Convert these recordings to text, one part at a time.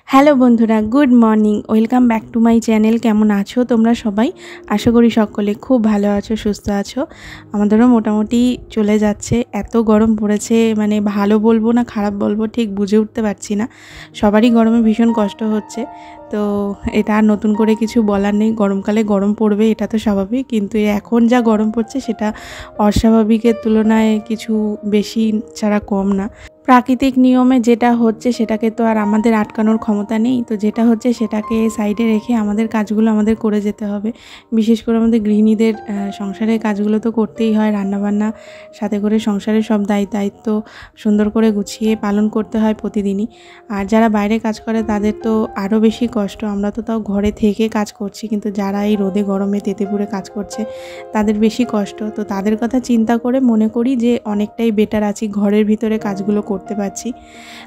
Hello বন্ধুরা, good morning. Welcome back to my channel. কেমন আছো তোমরা সবাই? আশা করি সকলে খুব ভালো আছো, সুস্থ আছো। আমাদেরও মোটামুটি চলে যাচ্ছে। এত গরম পড়েছে, মানে ভালো বলবো না খারাপ বলবো ঠিক বুঝে উঠতে পারছি না। সবারই গরমে ভীষণ কষ্ট হচ্ছে। তো এটা আর নতুন করে কিছু বলার নেই। গরমকালে গরম পড়বে, এটা তো স্বাভাবিক, কিন্তু এখন যা গরম পড়ছে সেটা অস্বাভাবিকের তুলনায় কিছু বেশি ছাড়া কম না। প্রাকৃতিক নিয়মে যেটা হচ্ছে সেটাকে তো আর আমাদের আটকানোর ক্ষমতা নেই। তো যেটা হচ্ছে সেটাকে সাইডে রেখে আমাদের কাজগুলো আমাদের করে যেতে হবে। বিশেষ করে আমাদের গৃহিণীদের সংসারের কাজগুলো তো করতেই হয়। রান্নাবান্না সাথে করে সংসারের সব দায়িত্ব সুন্দর করে গুছিয়ে পালন করতে হয় প্রতিদিনই। আর যারা বাইরে কাজ করে তাদের তো আরও বেশি কষ্ট। আমরা তো তাও ঘরে থেকে কাজ করছি, কিন্তু যারা এই রোদে গরমে তেতেপুরে কাজ করছে তাদের বেশি কষ্ট। তো তাদের কথা চিন্তা করে মনে করি যে অনেকটাই বেটার আছি, ঘরের ভিতরে কাজগুলো করতে পারছি।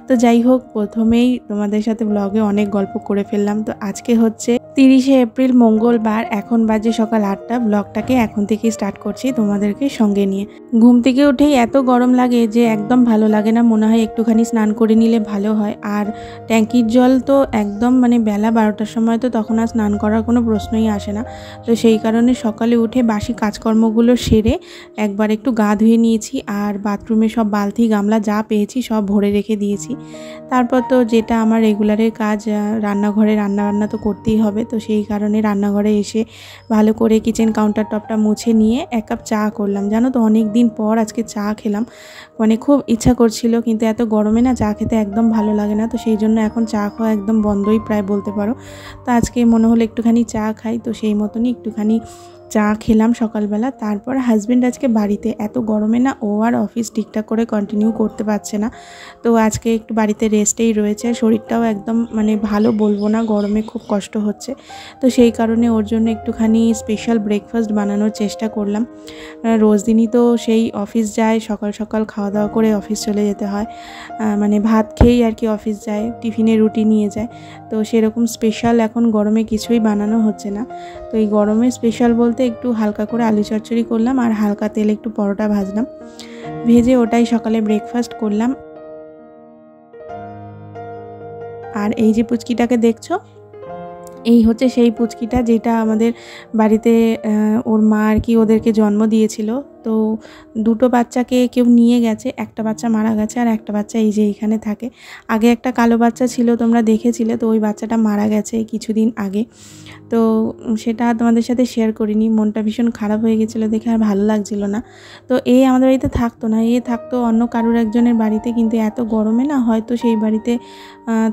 তো যাই হোক, প্রথমেই তোমাদের সাথে ব্লগে অনেক গল্প করে ফেললাম। তো আজকে হচ্ছে 30শে এপ্রিল, মঙ্গলবার। এখন বাজে সকাল 8টা। ব্লগটাকে এখন থেকেই স্টার্ট করছি তোমাদেরকে সঙ্গে নিয়ে। ঘুম থেকে উঠেই এত গরম লাগে যে একদম ভালো লাগে না, মনে হয় একটুখানি স্নান করে নিলে ভালো হয়। আর ট্যাঙ্কির জল তো একদম মানে বেলা 12টার সময় তো তখন আর স্নান করার কোনো প্রশ্নই আসে না। তো সেই কারণে সকালে উঠে বাসি কাজকর্মগুলো সেরে একবার একটু গা ধুয়ে নিয়েছি, আর বাথরুমে সব বালতি গামলা যা পেয়েছি সব ভরে রেখে দিয়েছি। তারপর তো যেটা আমার রেগুলারের কাজ, রান্নাঘরে রান্নাবান্না তো করতেই হবে। তো সেই কারণে রান্নাঘরে এসে ভালো করে কিচেন কাউন্টার টপটা মুছে নিয়ে 1 কাপ চা করলাম। জানো তো অনেক দিন পর আজকে চা খেলাম, মানে খুব ইচ্ছা করছিল, কিন্তু এত গরমে না চা খেতে একদম ভালো লাগে না। তো সেই জন্য এখন চা খাওয়া একদম বন্ধই প্রায় বলতে পারো। তো আজকে মনে হলো একটুখানি চা খাই, তো সেই মতনই একটুখানি চা খেলাম সকালবেলা। তারপর হাজব্যান্ড আজকে বাড়িতে, এত গরমে না ও আর অফিস ঠিকঠাক করে কন্টিনিউ করতে পারছে না। তো আজকে একটু বাড়িতে রেস্টেই রয়েছে। শরীরটাও একদম মানে ভালো বলবো না, গরমে খুব কষ্ট হচ্ছে। তো সেই কারণে ওর জন্য একটুখানি স্পেশাল ব্রেকফাস্ট বানানোর চেষ্টা করলাম। রোজ দিনই তো সেই অফিস যায়, সকাল সকাল খাওয়া দাওয়া করে অফিস চলে যেতে হয়, মানে ভাত খেয়েই আর কি অফিস যায়, টিফিনে রুটি নিয়ে যায়। তো সেরকম স্পেশাল এখন গরমে কিছুই বানানো হচ্ছে না। তো এই গরমে স্পেশাল বলতে একটু হালকা করে আলু চচ্চড়ি করলাম, আর হালকা তেলে একটু পরোটা ভাজলাম, ভেজে ওটাই সকালে ব্রেকফাস্ট করলাম। আর এই যে পুচকিটাকে দেখছো, এই হচ্ছে সেই পুচকিটা যেটা আমাদের বাড়িতে ওর মা আর কি ওদেরকে জন্ম দিয়েছিল। তো দুটো বাচ্চাকে কেউ নিয়ে গেছে, একটা বাচ্চা মারা গেছে আর একটা বাচ্চা এই যে এইখানে থাকে। আগে একটা কালো বাচ্চা ছিল, তোমরা দেখেছিলে, তো ওই বাচ্চাটা মারা গেছে কিছুদিন আগে। তো সেটা তোমাদের সাথে শেয়ার করিনি, মনটা ভীষণ খারাপ হয়ে গেছিলো দেখে, আর ভালো লাগছিল না। তো আমাদের বাড়িতে থাকতো না, থাকতো অন্য কারোর একজনের বাড়িতে, কিন্তু এত গরমে না হয়তো সেই বাড়িতে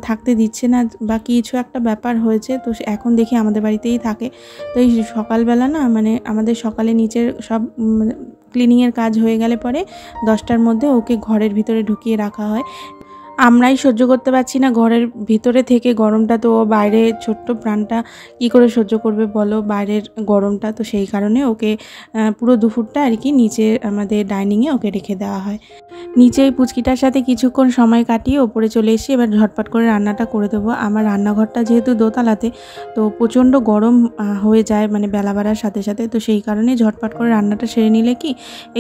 থাকতে দিচ্ছে না বা কিছু একটা ব্যাপার হয়েছে। তো এখন দেখি আমাদের বাড়িতেই থাকে। তো এই সকালবেলা না, মানে আমাদের সকালে নিচের সব ক্লিনিংয়ের কাজ হয়ে গেলে পরে 10টার মধ্যে ওকে ঘরের ভিতরে ঢুকিয়ে রাখা হয়। আমরাই সহ্য করতে পারছি না ঘরের ভিতরে থেকে গরমটা, তো বাইরে ছোট্ট প্রাণটা কি করে সহ্য করবে বলো বাইরের গরমটা। তো সেই কারণে ওকে পুরো দুপুরটা আর কি নিচে আমাদের ডাইনিংয়ে ওকে রেখে দেওয়া হয়। নিচে এই পুচকিটার সাথে কিছুক্ষণ সময় কাটিয়ে ওপরে চলে এসে এবার ঝটপট করে রান্নাটা করে দেবো। আমার রান্নাঘরটা যেহেতু দোতলাতে, তো প্রচণ্ড গরম হয়ে যায় মানে বেলা বাড়ার সাথে সাথে। তো সেই কারণে ঝটপট করে রান্নাটা সেরে নিলে কি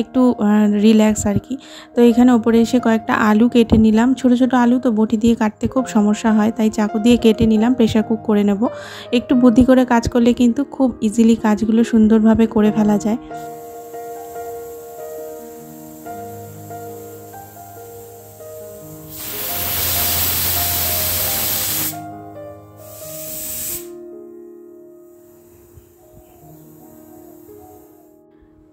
একটু রিল্যাক্স আর কি। তো এখানে ওপরে এসে কয়েকটা আলু কেটে নিলাম, ছোটো ছোটো আলু তো বটি দিয়ে কাটতে খুব সমস্যা হয়, তাই চাকু দিয়ে কেটে নিলাম, প্রেশার কুক করে নেব। একটু বুদ্ধি করে কাজ করলে কিন্তু খুব ইজিলি কাজগুলো সুন্দরভাবে করে ফেলা যায়।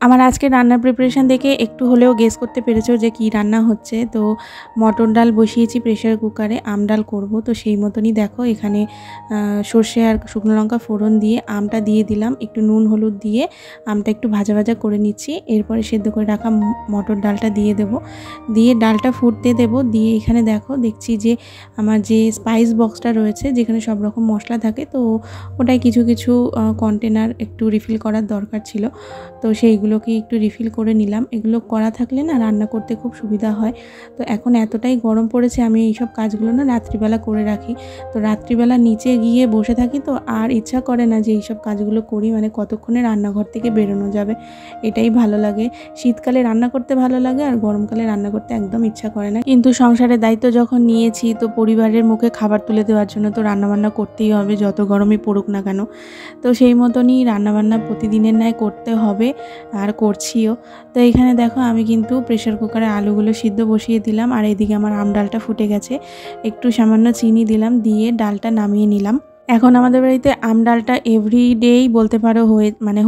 আমার আজকে রান্নার প্রিপারেশান দেখে একটু হলেও গেস করতে পেরেছো যে কি রান্না হচ্ছে। তো মটর ডাল বসিয়েছি প্রেশার কুকারে, আম ডাল করবো। তো সেই মতনই দেখো এখানে সর্ষে আর শুকনো লঙ্কা ফোড়ন দিয়ে আমটা দিয়ে দিলাম, একটু নুন হলুদ দিয়ে আমটা একটু ভাজা ভাজা করে নিচ্ছি। এরপরে সেদ্ধ করে রাখা মটর ডালটা দিয়ে দেব, দিয়ে ডালটা ফুটতে দেব। দিয়ে এখানে দেখছি যে আমার যে স্পাইস বক্সটা রয়েছে যেখানে সব রকম মশলা থাকে, তো ওটাই কিছু কিছু কন্টেনার একটু রিফিল করার দরকার ছিল। তো সেইগুলো এগুলোকে একটু রিফিল করে নিলাম। এগুলো করা থাকলে না রান্না করতে খুব সুবিধা হয়। তো এখন এতটাই গরম পড়েছে, আমি এইসব কাজগুলো না রাত্রিবেলা করে রাখি। তো রাত্রিবেলা নিচে গিয়ে বসে থাকি, তো আর ইচ্ছা করে না যে এইসব কাজগুলো করি, মানে কতক্ষণে রান্নাঘর থেকে বেরোনো যাবে, এটাই ভালো লাগে। শীতকালে রান্না করতে ভালো লাগে, আর গরমকালে রান্না করতে একদম ইচ্ছা করে না। কিন্তু সংসারের দায়িত্ব যখন নিয়েছি, তো পরিবারের মুখে খাবার তুলে দেওয়ার জন্য তো রান্নাবান্না করতেই হবে, যত গরমই পড়ুক না কেন। তো সেই মতনই রান্নাবান্না প্রতিদিনের ন্যায় করতে হবে, আর করছিও। তো এখানে দেখো আমি কিন্তু প্রেসার কুকারে আলুগুলো সিদ্ধ বসিয়ে দিলাম, আর এদিকে আমার আম ডালটা ফুটে গেছে। একটু সামান্য চিনি দিলাম, দিয়ে ডালটা নামিয়ে নিলাম। এখন আমাদের বাড়িতে আম ডালটা এভরিডেই বলতে পারো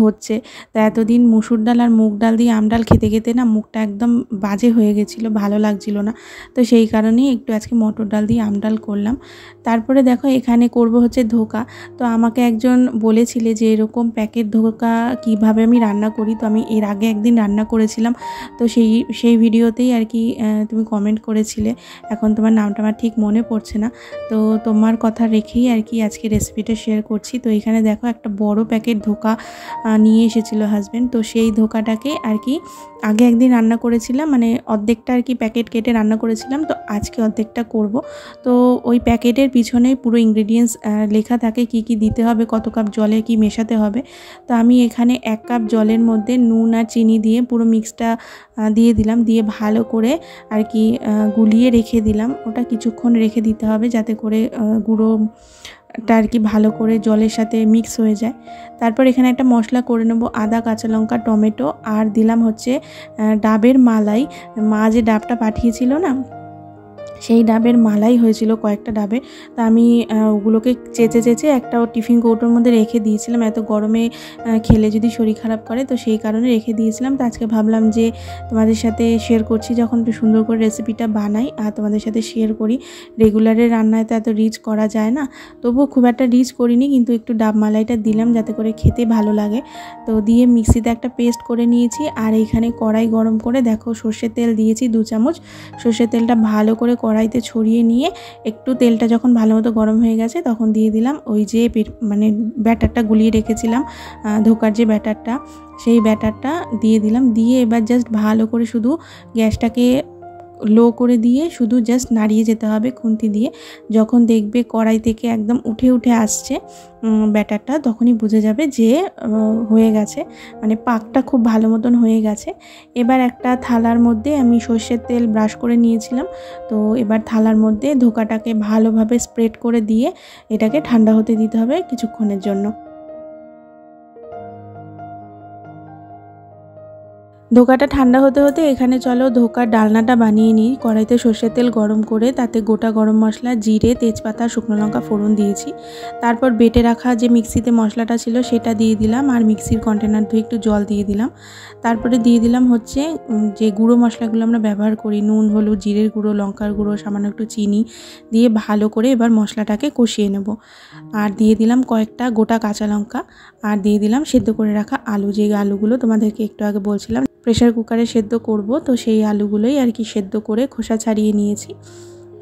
হচ্ছে। তা এতদিন মুসুর ডাল আর মুগ ডাল দিয়ে আম ডাল খেতে খেতে না মুখটা একদম বাজে হয়ে গেছিলো, ভালো লাগছিল না। তো সেই কারণেই একটু আজকে মটর ডাল দিয়ে আম ডাল করলাম। তারপরে দেখো এখানে করব হচ্ছে ধোকা। তো আমাকে একজন বলেছিলে যে এরকম প্যাকেট ধোকা কিভাবে আমি রান্না করি। তো আমি এর আগে একদিন রান্না করেছিলাম, তো সেই ভিডিওতেই আর কি তুমি কমেন্ট করেছিলে। এখন তোমার নামটা আমার ঠিক মনে পড়ছে না। তো তোমার কথা রেখেই আর কি আজকে রেসিপিটা শেয়ার করছি। তো এখানে দেখো একটা বড় প্যাকেট ধোকা নিয়ে এসেছিলো হাজব্যান্ড। তো সেই ধোকাটাকে আর কি আগে একদিন রান্না করেছিলাম, মানে অর্ধেকটা আর কি প্যাকেট কেটে রান্না করেছিলাম। তো আজকে অর্ধেকটা করব। তো ওই প্যাকেটের পিছনে পুরো ইনগ্রেডিয়েন্টস লেখা থাকে কি কি দিতে হবে, কত কাপ জলে কি মেশাতে হবে। তো আমি এখানে 1 কাপ জলের মধ্যে নুন আর চিনি দিয়ে পুরো মিক্সটা দিয়ে দিলাম, দিয়ে ভালো করে আর কি গুলিয়ে রেখে দিলাম। ওটা কিছুক্ষণ রেখে দিতে হবে যাতে করে গুঁড়োটা আর কি ভালো করে জলের সাথে মিক্স হয়ে যায়। তারপর এখানে একটা মশলা করে নেব, আদা, কাঁচা লঙ্কা, টমেটো, আর দিলাম হচ্ছে ডাবের মালাই। মা যে ডাবটা পাঠিয়েছিল না, সেই ডাবের মালাই হয়েছিল কয়েকটা ডাবের। তা আমি ওগুলোকে চেঁচে একটা টিফিন কৌটোর মধ্যে রেখে দিয়েছিলাম, এত গরমে খেলে যদি শরীর খারাপ করে, তো সেই কারণে রেখে দিয়েছিলাম। তো আজকে ভাবলাম যে তোমাদের সাথে শেয়ার করছি, যখন একটু সুন্দর করে রেসিপিটা বানাই আর তোমাদের সাথে শেয়ার করি। রেগুলারের রান্নায় তো এত রিচ করা যায় না, তবুও খুব একটা রিচ করিনি, কিন্তু একটু ডাব মালাইটা দিলাম যাতে করে খেতে ভালো লাগে। তো দিয়ে মিক্সিতে একটা পেস্ট করে নিয়েছি। আর এইখানে কড়াই গরম করে দেখো সর্ষের তেল দিয়েছি 2 চামচ। সর্ষের তেলটা ভালো করে কড়াইতে ছড়িয়ে নিয়ে একটু তেলটা যখন ভালো মতো গরম হয়ে গেছে, তখন দিয়ে দিলাম ওই যে ব্যাটারটা গুলিয়ে রেখেছিলাম, ধোকার যে ব্যাটারটা, সেই ব্যাটারটা দিয়ে দিলাম। দিয়ে এবার জাস্ট ভালো করে শুধু গ্যাসটাকে লো করে দিয়ে শুধু জাস্ট নাড়িয়ে যেতে হবে খুন্তি দিয়ে। যখন দেখবে কড়াই থেকে একদম উঠে আসছে ব্যাটারটা, তখনই বুঝে যাবে যে হয়ে গেছে, মানে পাকটা খুব ভালো মতন হয়ে গেছে। এবার একটা থালার মধ্যে আমি সর্ষের তেল ব্রাশ করে নিয়েছিলাম, তো এবার থালার মধ্যে ধোকাটাকে ভালোভাবে স্প্রেড করে দিয়ে এটাকে ঠান্ডা হতে দিতে হবে কিছুক্ষণের জন্য। ধোকাটা ঠান্ডা হতে হতে এখানে চলো ধোকার ডালনাটা বানিয়ে নিই। কড়াইতে সর্ষের তেল গরম করে তাতে গোটা গরম মশলা, জিরে, তেজপাতা, শুকনো লঙ্কা ফোড়ন দিয়েছি। তারপর বেটে রাখা যে মিক্সিতে মশলাটা ছিল সেটা দিয়ে দিলাম, আর মিক্সির কন্টেনার ধুয়ে একটু জল দিয়ে দিলাম। তারপরে দিয়ে দিলাম হচ্ছে যে গুঁড়ো মশলাগুলো আমরা ব্যবহার করি, নুন, হলুদ, জিরের গুঁড়ো, লঙ্কার গুঁড়ো, সামান্য একটু চিনি দিয়ে ভালো করে এবার মশলাটাকে কষিয়ে নেব। আর দিয়ে দিলাম কয়েকটা গোটা কাঁচা লঙ্কা, আর দিয়ে দিলাম সেদ্ধ করে রাখা আলু, যে আলুগুলো তোমাদেরকে একটু আগে বলছিলাম প্রেসার কুকারে সেদ্ধ করব। তো সেই আলুগুলোই আর কি সেদ্ধ করে খোসা ছাড়িয়ে নিয়েছি।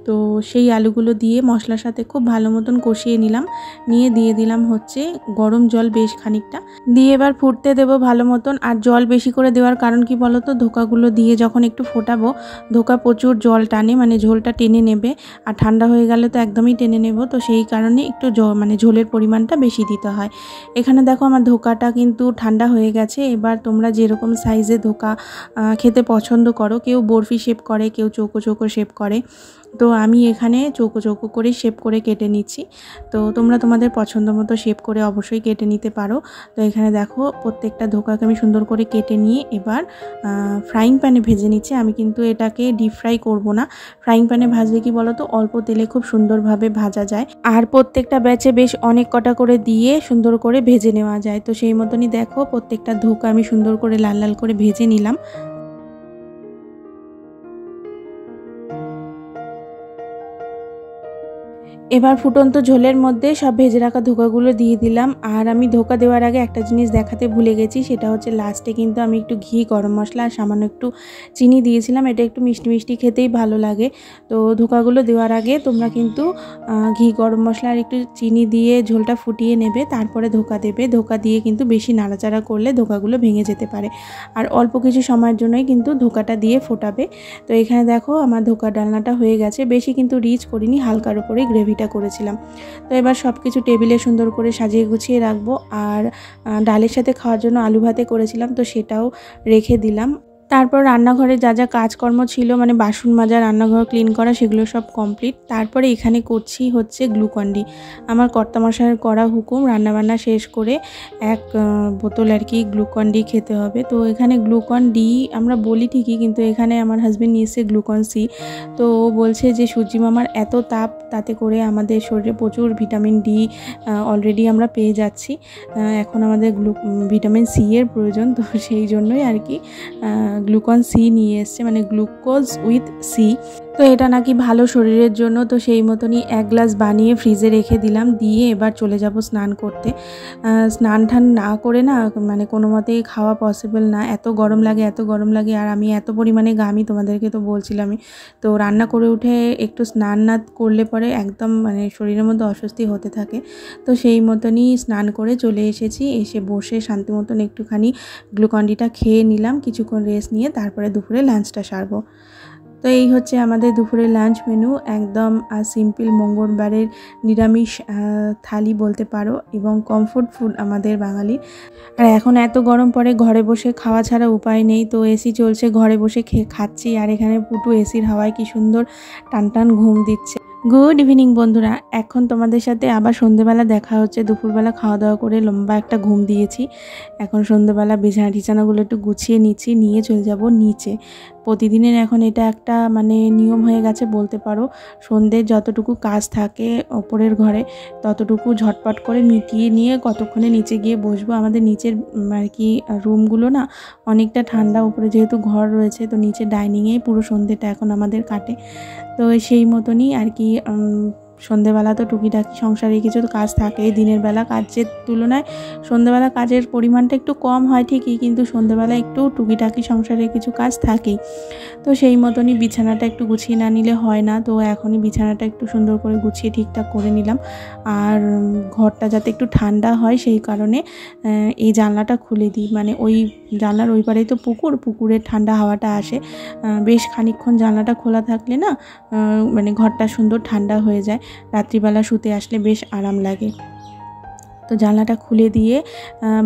তো সেই আলুগুলো দিয়ে মশলার সাথে খুব ভালো মতন কষিয়ে নিলাম। নিয়ে দিয়ে দিলাম হচ্ছে গরম জল বেশ খানিকটা, দিয়ে এবার ফুটতে দেব ভালো মতন। আর জল বেশি করে দেওয়ার কারণ কি বলো তো, ধোকাগুলো দিয়ে যখন একটু ফোটাবো, ধোকা প্রচুর জল টানে, মানে ঝোলটা টেনে নেবে। আর ঠান্ডা হয়ে গেলে তো একদমই টেনে নেব, তো সেই কারণে একটু ঝোলের পরিমাণটা বেশি দিতে হয়। এখানে দেখো আমার ধোকাটা কিন্তু ঠান্ডা হয়ে গেছে। এবার তোমরা যেরকম সাইজে ধোকা খেতে পছন্দ করো, কেউ বরফি শেপ করে, কেউ চৌকো চৌকো শেপ করে, তো আমি এখানে চৌকো চৌকো করে শেপ করে কেটে নিচ্ছি। তো তোমরা তোমাদের পছন্দ মতো শেপ করে অবশ্যই কেটে নিতে পারো। তো এখানে দেখো প্রত্যেকটা ধোকাকে আমি সুন্দর করে কেটে নিয়ে এবার ফ্রাইং প্যানে ভেজে নিচ্ছি। আমি কিন্তু এটাকে ডিপ ফ্রাই করব না। ফ্রাইং প্যানে ভাজলে কি বলো তো, অল্প তেলে খুব সুন্দরভাবে ভাজা যায়, আর প্রত্যেকটা ব্যাচে বেশ অনেক কটা করে দিয়ে সুন্দর করে ভেজে নেওয়া যায়। তো সেই মতনই দেখো প্রত্যেকটা ধোকা আমি সুন্দর করে লাল লাল করে ভেজে নিলাম। এবার ফুটন্ত ঝোলের মধ্যে সব ভেজে রাখা ধোকাগুলো দিয়ে দিলাম। আর আমি ধোকা দেওয়ার আগে একটা জিনিস দেখাতে ভুলে গেছি, সেটা হচ্ছে লাস্টে কিন্তু আমি একটু ঘি, গরম মশলা আর সামান্য একটু চিনি দিয়েছিলাম। এটা একটু মিষ্টি মিষ্টি খেতেই ভালো লাগে। তো ধোকাগুলো দেওয়ার আগে তোমরা কিন্তু ঘি, গরম মশলা আর একটু চিনি দিয়ে ঝোলটা ফুটিয়ে নেবে, তারপরে ধোকা দেবে। ধোকা দিয়ে কিন্তু বেশি নাড়াচাড়া করলে ধোকাগুলো ভেঙে যেতে পারে। আর অল্প কিছু সময়ের জন্যই কিন্তু ধোকাটা দিয়ে ফোটাবে। তো এখানে দেখো আমার ধোকা ডালনাটা হয়ে গেছে। বেশি কিন্তু রিচ করিনি, হালকার উপরে গ্রেভিটা করেছিলাম। তো এবার সব কিছু টেবিলে সুন্দর করে সাজিয়ে গুছিয়ে রাখবো। আর ডালের সাথে খাওয়ার জন্য আলু ভাতে করেছিলাম, তো সেটাও রেখে দিলাম। তারপর রান্নাঘরে যা যা কাজকর্ম ছিল, মানে বাসন মাজা, রান্নাঘর ক্লিন করা, সেগুলো সব কমপ্লিট। তারপরে এখানে করছি হচ্ছে গ্লুকন-ডি। আমার কর্তামশাইয়ের করা হুকুম, রান্নাবান্না শেষ করে এক বোতল আর কি গ্লুকন-ডি খেতে হবে। তো এখানে গ্লুকন-ডি আমরা বলি ঠিকই, কিন্তু এখানে আমার হাজব্যান্ড নিয়েছে গ্লুকন-সি। তো ও বলছে যে সূর্যি মামার এত তাপ, তাতে করে আমাদের শরীরে প্রচুর ভিটামিন ডি অলরেডি আমরা পেয়ে যাচ্ছি। এখন আমাদের ভিটামিন সি এর প্রয়োজন। তো সেই জন্যই আর কি গ্লুকন-সি নিয়ে এসছে, মানে গ্লুকোজ উইথ সি। তো এটা নাকি ভালো শরীরের জন্য। তো সেই মতনই 1 গ্লাস বানিয়ে ফ্রিজে রেখে দিলাম। দিয়ে এবার চলে যাব স্নান করতে। স্নান টান না করে না মানে কোনো মতেই খাওয়া পসিবল না, এত গরম লাগে, এত গরম লাগে। আর আমি এত পরিমাণে ঘামি, তোমাদেরকে তো বলছিলামই। তো রান্না করে উঠে একটু স্নান না করলে পরে একদম মানে শরীরের মধ্যে অস্বস্তি হতে থাকে। তো সেই মতনই স্নান করে চলে এসেছি। এসে বসে শান্তি মতন একটুখানি গ্লুকন-ডিটা খেয়ে নিলাম, কিছুক্ষণ রেস্ট নিয়ে তারপরে দুপুরে লাঞ্চটা সারবো। তো এই হচ্ছে আমাদের দুপুরের লাঞ্চ মেনু, একদম সিম্পল মঙ্গলবারের নিরামিষ থালি বলতে পারো, এবং কমফোর্ট ফুড আমাদের বাঙালির। আর এখন এত গরম পড়ে, ঘরে বসে খাওয়া ছাড়া উপায় নেই। তো এসি চলছে, ঘরে বসে খাচ্ছি। আর এখানে পুটু এসির হাওয়ায় কি সুন্দর টান টান ঘুম দিচ্ছে। গুড ইভিনিং বন্ধুরা, এখন তোমাদের সাথে আবার সন্ধ্যেবেলা দেখা হচ্ছে। দুপুরবেলা খাওয়া দাওয়া করে লম্বা একটা ঘুম দিয়েছি। এখন সন্ধ্যেবেলা বিছানাগুলো একটু গুছিয়ে নিচ্ছি, নিয়ে চলে যাব নিচে। প্রতিদিনের এখন এটা একটা মানে নিয়ম হয়ে গেছে বলতে পারো। সন্ধ্যে যতটুকু কাজ থাকে ওপরের ঘরে, ততটুকু ঝটপট করে মিটিয়ে নিয়ে কতক্ষণে নিচে গিয়ে বসবো। আমাদের নিচের আর কি রুমগুলো না অনেকটা ঠান্ডা, উপরে যেহেতু ঘর রয়েছে, তো নিচে ডাইনিংয়েই পুরো সন্ধ্যেটা এখন আমাদের কাটে। তো সেই মতনই আর কি সন্ধ্যেবেলা তো টুকিটাকি সংসারে কিছু কাজ থাকে। দিনের বেলা কাজের তুলনায় সন্ধ্যেবেলা কাজের পরিমাণটা একটু কম হয় ঠিকই, কিন্তু সন্ধ্যেবেলা একটু টুকিটাকি সংসারে কিছু কাজ থাকেই। তো সেই মতনই বিছানাটা একটু গুছিয়ে না নিলে হয় না। তো এখনই বিছানাটা একটু সুন্দর করে গুছিয়ে ঠিকঠাক করে নিলাম। আর ঘরটা যাতে একটু ঠান্ডা হয় সেই কারণে এই জানলাটা খুলে দিই। মানে ওই জানলার ওই পারেই তো পুকুরের ঠান্ডা হাওয়াটা আসে। বেশ খানিকক্ষণ জানলাটা খোলা থাকলে না মানে ঘরটা সুন্দর ঠান্ডা হয়ে যায়। রাত্রিবেলা শুতে আসলে বেশ আরাম লাগে। তো জানলাটা খুলে দিয়ে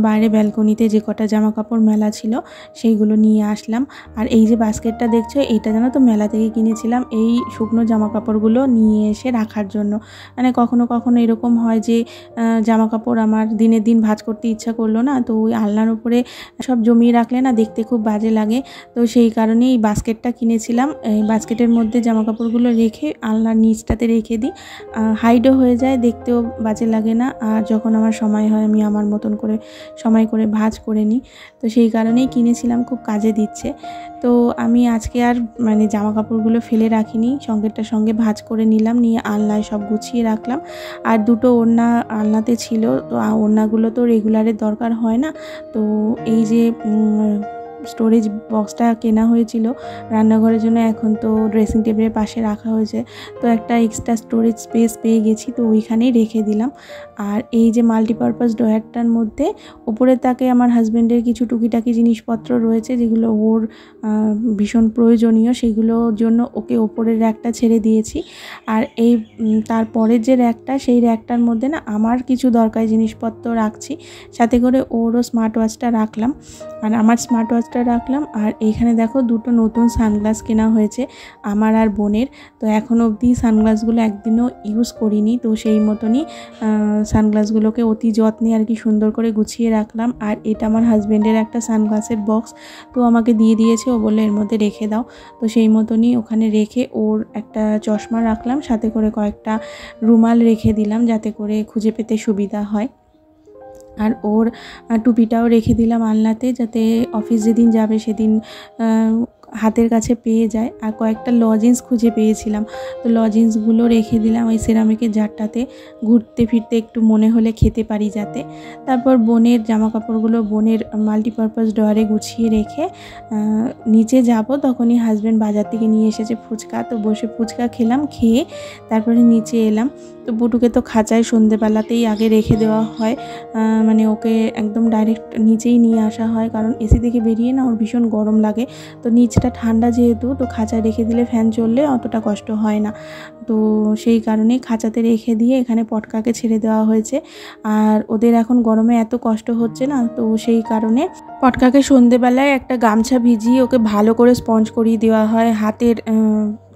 বাইরে ব্যালকনিতে যে কটা জামা কাপড় মেলা ছিল সেইগুলো নিয়ে আসলাম। আর এই যে বাস্কেটটা দেখছো, এইটা জানো তো মেলা থেকে কিনেছিলাম, এই শুকনো জামা কাপড়গুলো নিয়ে এসে রাখার জন্য। মানে কখনো কখনো এরকম হয় যে জামা কাপড় আমার দিনের দিন ভাঁজ করতে ইচ্ছা করলো না, তো ওই আলনার উপরে সব জমিয়ে রাখলে না দেখতে খুব বাজে লাগে। তো সেই কারণে এই বাস্কেটটা কিনেছিলাম। এই বাস্কেটের মধ্যে জামা কাপড়গুলো রেখে আলনার নিচটাতে রেখে দিই, হাইডও হয়ে যায়, দেখতেও বাজে লাগে না। আর যখন আমার সময় হয় আমি আমার মতন করে সময় করে ভাঁজ করে নিই। তো সেই কারণেই কিনেছিলাম, খুব কাজে দিচ্ছে। তো আমি আজকে আর মানে জামা কাপড়গুলো ফেলে রাখিনি, সঙ্গে ভাঁজ করে নিলাম, নিয়ে আলনায় সব গুছিয়ে রাখলাম। আর দুটো ওড়না আলনাতে ছিল, তো ওড়নাগুলো তো রেগুলারের দরকার হয় না। তো এই যে স্টোরেজ বক্সটা কেনা হয়েছিল রান্নাঘরের জন্য, এখন তো ড্রেসিং টেবিলের পাশে রাখা হয়েছে। তো একটা এক্সট্রা স্টোরেজ স্পেস পেয়ে গেছি, তো ওইখানেই রেখে দিলাম। আর এই যে মাল্টিপারপাস ড্রয়ারটার মধ্যে উপরের তাকে আমার হাজব্যান্ডের কিছু টুকিটাকি জিনিসপত্র রয়েছে, যেগুলো ওর ভীষণ প্রয়োজনীয়, সেগুলোর জন্য ওকে ওপরের র্যাকটা ছেড়ে দিয়েছি। আর এই তারপরের যে র্যাকটা, সেই র্যাকটার মধ্যে না আমার কিছু দরকারি জিনিসপত্র রাখছি, সাথে করে ওরও স্মার্ট ওয়াচটা রাখলাম আর আমার স্মার্ট ওয়াচটা রাখলাম। আর এইখানে দেখো দুটো নতুন সানগ্লাস কেনা হয়েছে আমার আর বোনের। তো এখনও অবধি সানগ্লাসগুলো একদিনও ইউজ করিনি, তো সেই মতনই সানগ্লাসগুলোকে অতি যত্নে আর কি সুন্দর করে গুছিয়ে রাখলাম। আর এটা আমার হাজব্যান্ডের একটা সানগ্লাসের বক্স, তো আমাকে দিয়ে দিয়েছে, ও বললে এর মধ্যে রেখে দাও। তো সেই মতনই ওখানে রেখে ওর একটা চশমা রাখলাম, সাথে করে কয়েকটা রুমাল রেখে দিলাম যাতে করে খুঁজে পেতে সুবিধা হয়। আর ওর টুপিটাও রেখে দিলাম আলনাতে, যাতে অফিস যেদিন যাবে সেদিন হাতের কাছে পেয়ে যায়। আর কয়েকটা লজেন্স খুঁজে পেয়েছিলাম, তো লজেন্সগুলো রেখে দিলাম ওই সেরামিকের জারটাতে, ঘুরতে ফিরতে একটু মনে হলে খেতে পারি যাতে। তারপর বোনের জামা কাপড়গুলো বোনের মাল্টিপারপাস ড্রয়ারে গুছিয়ে রেখে নিচে যাব। তখনই হাজব্যান্ড বাজার থেকে নিয়ে এসেছে ফুচকা, তো বসে ফুচকা খেলাম, খেয়ে তারপরে নিচে এলাম। তো বুটুকে তো খাঁচায় সন্ধেবেলাতেই আগে রেখে দেওয়া হয়, মানে ওকে একদম ডাইরেক্ট নিচেই নিয়ে আসা হয়, কারণ এসি থেকে বেরিয়ে না ওর ভীষণ গরম লাগে। তো নিচটা ঠান্ডা যেহেতু, তো খাঁচায় রেখে দিলে ফ্যান চললে অতটা কষ্ট হয় না, তো সেই কারণেই খাঁচাতে রেখে দিয়ে এখানে পটকাকে ছেড়ে দেওয়া হয়েছে। আর ওদের এখন গরমে এত কষ্ট হচ্ছে না, তো সেই কারণে পটকাকে সন্ধেবেলায় একটা গামছা ভিজিয়ে ওকে ভালো করে স্পঞ্জ করিয়ে দেওয়া হয়, হাতের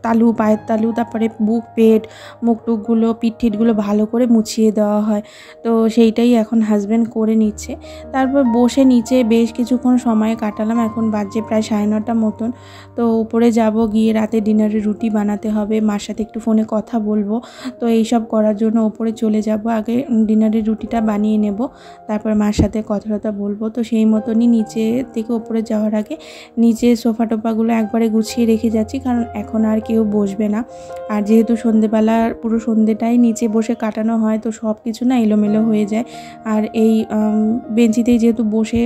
তালু, পায়ের তালু, তারপরে বুক, পেট, মুখ টুকগুলো, পিঠ ঠিটগুলো ভালো করে মুছিয়ে দেওয়া হয়। তো সেইটাই এখন হাজব্যান্ড করে নিচ্ছে। তারপর বসে নিচে বেশ কিছুক্ষণ সময় কাটালাম। এখন বাজে প্রায় 9:30 মতন। তো উপরে যাব, গিয়ে রাতে ডিনারে রুটি বানাতে হবে, মার সাথে একটু ফোনে কথা বলবো। তো এইসব করার জন্য উপরে চলে যাব, আগে ডিনারের রুটিটা বানিয়ে নেব, তারপর মার সাথে কথা বলবো। তো সেই মতনই নিচে থেকে উপরে যাওয়ার আগে নিচে সোফা টোফাগুলো একবারে গুছিয়ে রেখে যাচ্ছি, কারণ এখন আর কেউ বসবে না। আর যেহেতু সন্ধেবেলার পুরো সন্ধেটাই নিচে বসে কাটানো হয়, তো সব কিছু না এলোমেলো হয়ে যায়। আর এই বেঞ্চিতেই যেহেতু বসে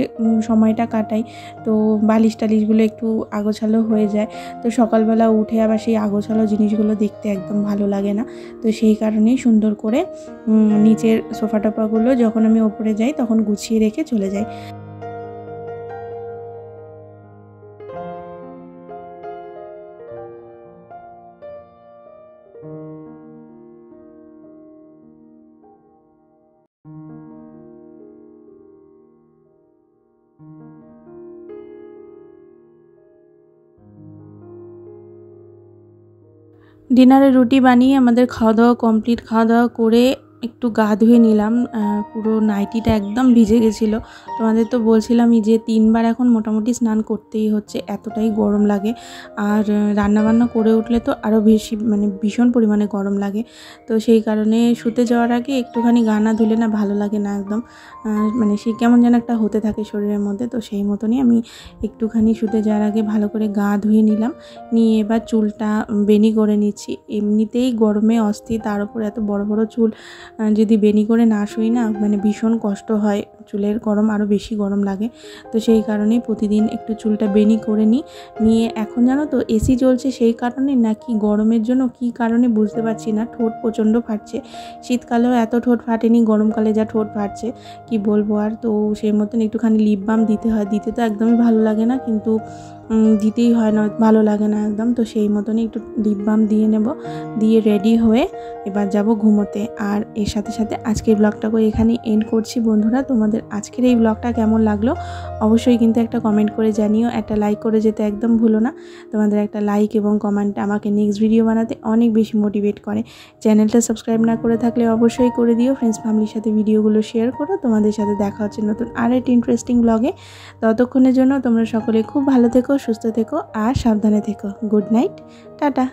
সময়টা কাটাই, তো বালিশ টালিশগুলো একটু আগোছালো হয়ে যায়। তো সকালবেলা উঠে আবার সেই আগোছালো জিনিসগুলো দেখতে একদম ভালো লাগে না। তো সেই কারণেই সুন্দর করে নিচের সোফা টোফাগুলো যখন আমি ওপরে যাই তখন গুছিয়ে রেখে চলে যাই। ডিনারে রুটি বানিয়ে আমাদের খাওয়া দাওয়া কমপ্লিট। খাওয়া দাওয়া করে একটু গা ধুয়ে নিলাম, পুরো নাইটিটা একদম ভিজে গেছিলো। তোমাদের তো বলছিলামই যে 3 বার এখন মোটামুটি স্নান করতেই হচ্ছে, এতটাই গরম লাগে। আর রান্নাবান্না করে উঠলে তো আরও বেশি, মানে ভীষণ পরিমাণে গরম লাগে। তো সেই কারণে শুতে যাওয়ার আগে একটুখানি গা না ধুলে না ভালো লাগে না একদম, মানে সেই কেমন যেন একটা হতে থাকে শরীরের মধ্যে। তো সেই মতনই আমি একটুখানি শুতে যাওয়ার আগে ভালো করে গা ধুয়ে নিলাম, নিয়ে এবার চুলটা বেনি করে নিচ্ছি। এমনিতেই গরমে অস্থির, তার উপর এত বড় বড় চুল, যদি বেনি করে না শুই না মানে ভীষণ কষ্ট হয়, চুলের গরম আরও বেশি গরম লাগে। তো সেই কারণেই প্রতিদিন একটু চুলটা বেনি করে নিয়ে এখন জানো তো এসি চলছে সেই কারণে নাকি গরমের জন্য কি কারণে বুঝতে পারছি না, ঠোঁট প্রচণ্ড ফাটছে। শীতকালেও এত ঠোঁট ফাটেনি, গরমকালে যা ঠোঁট ফাটছে কি বলবো আর। তো সেই মতন একটুখানি লিপ বাম দিতে হয়, দিতে তো একদমই ভালো লাগে না, কিন্তু দিতেই হয়, না ভালো লাগে না একদম। তো সেই মতনই একটু লিপ বাম দিয়ে নেব, দিয়ে রেডি হয়ে এবার যাব ঘুমোতে। আর এর সাথে সাথে আজকের ব্লগটাকে এখানে এন্ড করছি বন্ধুরা। তোমাদের আজকের এই ব্লগটা কেমন লাগলো অবশ্যই কিন্তু একটা কমেন্ট করে জানিও, একটা লাইক করে যেতে একদম ভুলো না। তোমাদের একটা লাইক এবং কমেন্ট আমাকে নেক্সট ভিডিও বানাতে অনেক বেশি মোটিভেট করে। চ্যানেলটা সাবস্ক্রাইব না করে থাকলে অবশ্যই করে দিও, ফ্রেন্ডস ফ্যামিলির সাথে ভিডিওগুলো শেয়ার করো। তোমাদের সাথে দেখা হচ্ছে নতুন আর একটা ইন্টারেস্টিং ব্লগে। ততক্ষণের জন্য তোমরা সকলে খুব ভালো থেকো, সুস্থ থেকো আর সাবধানে থেকো। Good night, tata.